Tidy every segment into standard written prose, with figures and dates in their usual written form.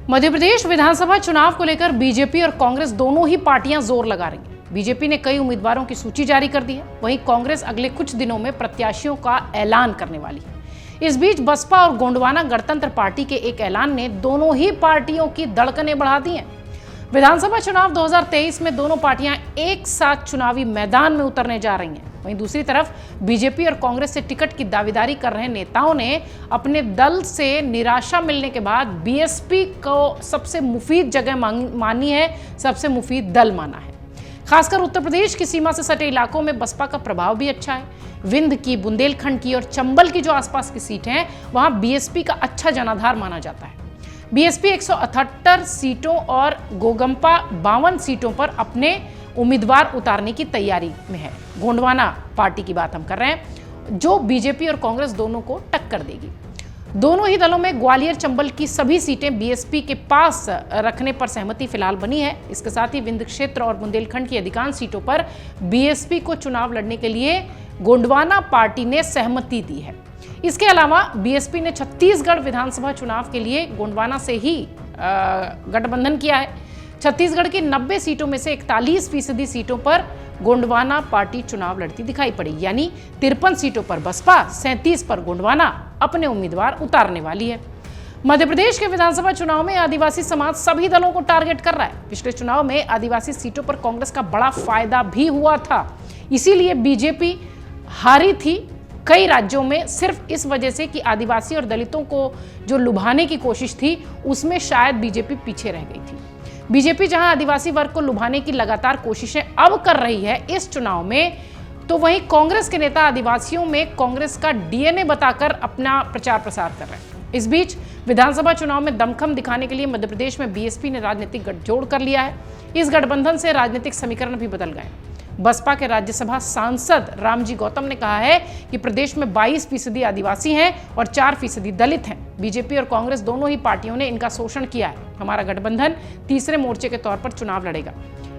मध्य प्रदेश विधानसभा चुनाव को लेकर बीजेपी और कांग्रेस दोनों ही पार्टियां जोर लगा रही हैं। बीजेपी ने कई उम्मीदवारों की सूची जारी कर दी है, वहीं कांग्रेस अगले कुछ दिनों में प्रत्याशियों का ऐलान करने वाली है। इस बीच बसपा और गोंडवाना गणतंत्र पार्टी के एक ऐलान ने दोनों ही पार्टियों की धड़कनें बढ़ा दी हैं। विधानसभा चुनाव 2023 में दोनों पार्टियां एक साथ चुनावी मैदान में उतरने जा रही हैं। वहीं दूसरी तरफ बीजेपी और कांग्रेस से टिकट की दावेदारी कर रहे नेताओं ने अपने दल से निराशा मिलने के बाद बीएसपी को सबसे मुफीद जगह मानी है, सबसे मुफीद दल माना है। खासकर उत्तर प्रदेश की सीमा से सटे इलाकों में बसपा का प्रभाव भी अच्छा है। विंध्य की, बुंदेलखंड की और चंबल की जो आसपास की सीट हैं, वहां बीएसपी का अच्छा जनाधार माना जाता है। बीएसपी 178 सीटों और गोगंपा 52 सीटों पर अपने उम्मीदवार उतारने की तैयारी में है। गोंडवाना पार्टी की बात हम कर रहे हैं, जो बीजेपी और कांग्रेस दोनों को टक्कर देगी। दोनों ही दलों में ग्वालियर चंबल की सभी सीटें बीएसपी के पास रखने पर सहमति फिलहाल बनी है। इसके साथ ही विंध्य क्षेत्र और बुंदेलखंड की अधिकांश सीटों पर बीएसपी को चुनाव लड़ने के लिए गोंडवाना पार्टी ने सहमति दी है। इसके अलावा बीएसपी ने छत्तीसगढ़ विधानसभा चुनाव के लिए गोंडवाना से ही गठबंधन किया है। छत्तीसगढ़ की 90 सीटों में से 41% सीटों पर गोंडवाना पार्टी चुनाव लड़ती दिखाई पड़ी, यानी 53 सीटों पर बसपा, 37 पर गोंडवाना अपने उम्मीदवार उतारने वाली है। मध्य प्रदेश के विधानसभा चुनाव में आदिवासी समाज सभी दलों को टारगेट कर रहा है। पिछले चुनाव में आदिवासी सीटों पर कांग्रेस का बड़ा फायदा भी हुआ था, इसीलिए बीजेपी हारी थी कई राज्यों में, सिर्फ इस वजह से कि आदिवासी और दलितों को जो लुभाने की कोशिश थी उसमें शायद बीजेपी पीछे रह गई थी। बीजेपी जहां आदिवासी वर्ग को लुभाने की लगातार कोशिशें अब कर रही है इस चुनाव में, तो वहीं कांग्रेस के नेता आदिवासियों में कांग्रेस का डीएनए बताकर अपना प्रचार प्रसार कर रहे हैं। इस बीच विधानसभा चुनाव में दमखम दिखाने के लिए मध्य प्रदेश में बीएसपी ने राजनीतिक गठजोड़ कर लिया है। इस गठबंधन से राजनीतिक समीकरण भी बदल गए। बसपा के राज्यसभा सांसद रामजी गौतम ने कहा है कि प्रदेश में 22% आदिवासी हैं और 4% दलित हैं। बीजेपी और कांग्रेस दोनों ही पार्टियों ने इनका शोषण किया है। हमारा गठबंधन तीसरे मोर्चे के तौर पर चुनाव लड़ेगा।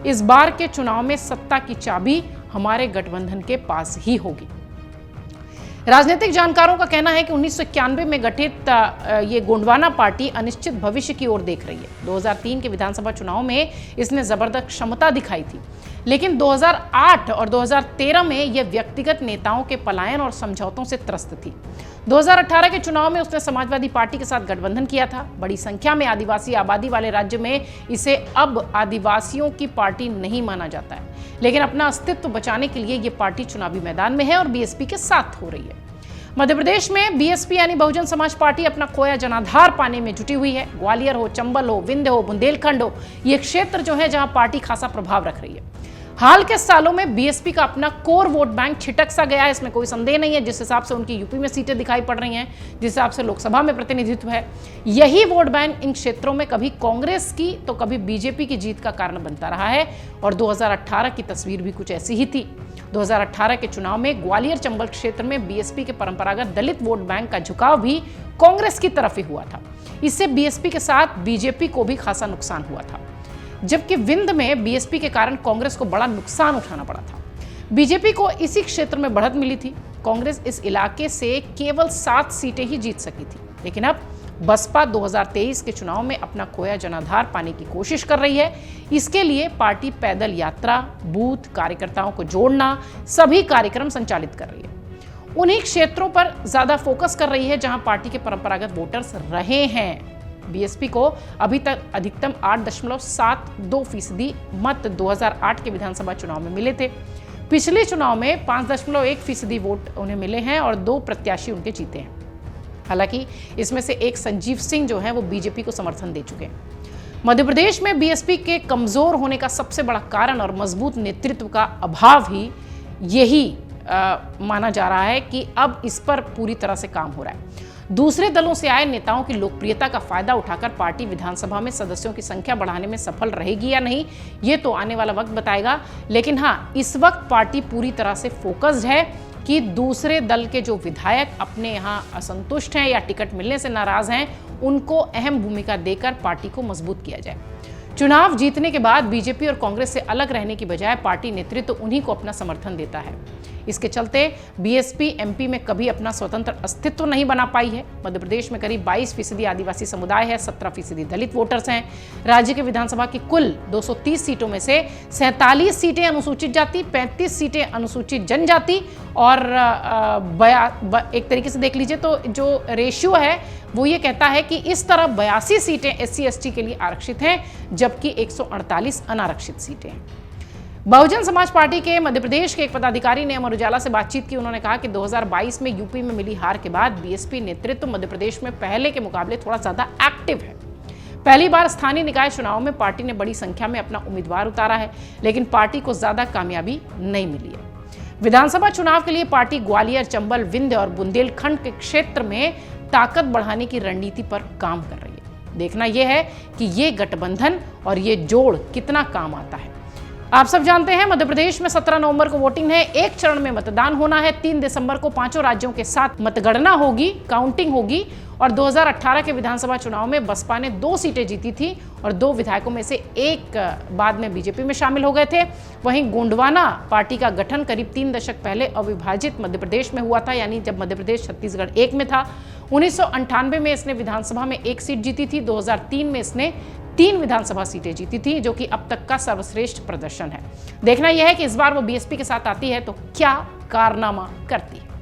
इस बार के चुनाव में सत्ता की चाबी हमारे गठबंधन के पास ही होगी। राजनीतिक जानकारों का कहना है कि 1991 में गठित ये गोंडवाना पार्टी अनिश्चित भविष्य की ओर देख रही है। 2003 के विधानसभा चुनाव में इसने जबरदस्त क्षमता दिखाई थी, लेकिन 2008 और 2013 में यह व्यक्तिगत नेताओं के पलायन और समझौतों से त्रस्त थी। 2018 के चुनाव में उसने समाजवादी पार्टी के साथ गठबंधन किया था। बड़ी संख्या में आदिवासी आबादी वाले राज्य में इसे अब आदिवासियों की पार्टी नहीं माना जाता है, लेकिन अपना अस्तित्व बचाने के लिए यह पार्टी चुनावी मैदान में है और बीएसपी के साथ हो रही है। मध्य प्रदेश में बीएसपी यानी बहुजन समाज पार्टी अपना खोया जनाधार पाने में जुटी हुई है। ग्वालियर हो, चंबल हो, विंध्य हो, बुंदेलखंड हो, ये क्षेत्र जो है जहां पार्टी खासा प्रभाव रख रही है। हाल के सालों में बीएसपी का अपना कोर वोट बैंक छिटक सा गया है, इसमें कोई संदेह नहीं है। जिस हिसाब से उनकी यूपी में सीटें दिखाई पड़ रही हैं, जिस हिसाब से लोकसभा में प्रतिनिधित्व है, यही वोट बैंक इन क्षेत्रों में कभी कांग्रेस की तो कभी बीजेपी की जीत का कारण बनता रहा है। और 2018 की तस्वीर भी कुछ ऐसी ही थी। 2018 के चुनाव में ग्वालियर चंबल क्षेत्र में बीएसपी के परंपरागत दलित वोट बैंक का झुकाव भी कांग्रेस की तरफ ही हुआ था। इससे बीएसपी के साथ बीजेपी को भी खासा नुकसान हुआ था, जबकि विंध्य में बीएसपी के कारण कांग्रेस को बड़ा नुकसान उठाना पड़ा था। बीजेपी को इसी क्षेत्र में बढ़त मिली थी। कांग्रेस इस इलाके से केवल 7 सीटें ही जीत सकी थी, लेकिन अब बसपा 2023 के चुनाव में अपना खोया जनाधार पाने की कोशिश कर रही है। इसके लिए पार्टी पैदल यात्रा, बूथ कार्यकर्ताओं को जोड़ना, सभी कार्यक्रम संचालित कर रही है। उन्हीं क्षेत्रों पर ज्यादा फोकस कर रही है जहां पार्टी के परंपरागत वोटर्स रहे हैं। बीएसपी को अभी तक अधिकतम 8.72% मत 2008 के विधानसभा चुनाव में मिले थे। पिछले चुनाव में 5.1% वोट उन्हें मिले हैं और 2 प्रत्याशी उनके जीते हैं। हालांकि इसमें से एक संजीव सिंह जो है वो बीजेपी को समर्थन दे चुके हैं। मध्य प्रदेश में बीएसपी के कमजोर होने का सबसे बड़ा कारण और मजबूत नेतृत्व का अभाव ही यही माना जा रहा है कि अब इस पर पूरी तरह से काम हो रहा है। दूसरे दलों से आए नेताओं की लोकप्रियता का फायदा उठाकर पार्टी विधानसभा में सदस्यों की संख्या बढ़ाने में सफल रहेगी या नहीं, ये तो आने वाला वक्त बताएगा। लेकिन हाँ, इस वक्त पार्टी पूरी तरह से फोकस्ड है कि दूसरे दल के जो विधायक अपने यहाँ असंतुष्ट हैं या टिकट मिलने से नाराज हैं, उनको अहम भूमिका देकर पार्टी को मजबूत किया जाए। चुनाव जीतने के बाद बीजेपी और कांग्रेस से अलग रहने की बजाय पार्टी नेतृत्व उन्हीं को अपना समर्थन देता है। इसके चलते बीएसपी एमपी में कभी अपना स्वतंत्र अस्तित्व नहीं बना पाई है। मध्य प्रदेश में करीब 22% आदिवासी समुदाय है, 17% दलित वोटर्स हैं। राज्य के विधानसभा की कुल 230 सीटों में से 47 सीटें अनुसूचित जाति, 35 सीटें अनुसूचित जनजाति और एक तरीके से देख लीजिए तो जो रेशियो है वो ये कहता है कि इस तरह 82 सीटें एससी एसटी के लिए आरक्षित हैं, जबकि 148 अनारक्षित सीटें हैं। बहुजन समाज पार्टी के मध्य प्रदेश के एक पदाधिकारी ने अमर उजाला से बातचीत की। उन्होंने कहा कि 2022 में यूपी में मिली हार के बाद बीएसपी नेतृत्व मध्य प्रदेश में पहले के मुकाबले थोड़ा ज्यादा एक्टिव है। पहली बार स्थानीय निकाय चुनाव में पार्टी ने बड़ी संख्या में अपना उम्मीदवार उतारा है, लेकिन पार्टी को ज्यादा कामयाबी नहीं मिली है। विधानसभा चुनाव के लिए पार्टी ग्वालियर, चंबल, विंध्य और बुंदेलखंड के क्षेत्र में ताकत बढ़ाने की रणनीति पर काम कर रही है। देखना यह है कि ये गठबंधन और ये जोड़ कितना काम आता है। आप सब जानते हैं मध्य प्रदेश में 17 नवंबर को वोटिंग है, एक चरण में मतदान होना है। 3 दिसंबर को 5 राज्यों के साथ मतगणना होगी, काउंटिंग होगी। और 2018 के विधानसभा चुनाव में बसपा ने 2 सीटें जीती थी और 2 विधायकों में से एक बाद में बीजेपी में शामिल हो गए थे। वहीं गोंडवाना पार्टी का गठन करीब 3 दशक पहले अविभाजित मध्य प्रदेश में हुआ था, यानी जब मध्य प्रदेश छत्तीसगढ़ एक में था। 1998 में इसने विधानसभा में 1 सीट जीती थी। 2003 में इसने 3 विधानसभा सीटें जीती थी, जो कि अब तक का सर्वश्रेष्ठ प्रदर्शन है। देखना यह है कि इस बार वो बीएसपी के साथ आती है तो क्या कारनामा करती है।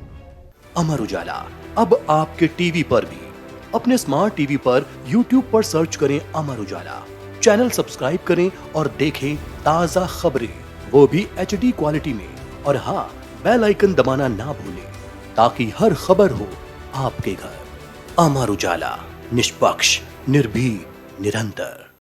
अमर उजाला अब आपके टीवी पर भी। अपने स्मार्ट टीवी पर YouTube पर सर्च करें अमर उजाला, चैनल सब्सक्राइब करें और देखें ताजा खबरें, वो भी HD क्वालिटी में। और हाँ, बेल आइकन दबाना ना भूलें ताकि हर खबर हो आपके घर। अमर उजाला, निष्पक्ष, निर्भीक, निरंतर।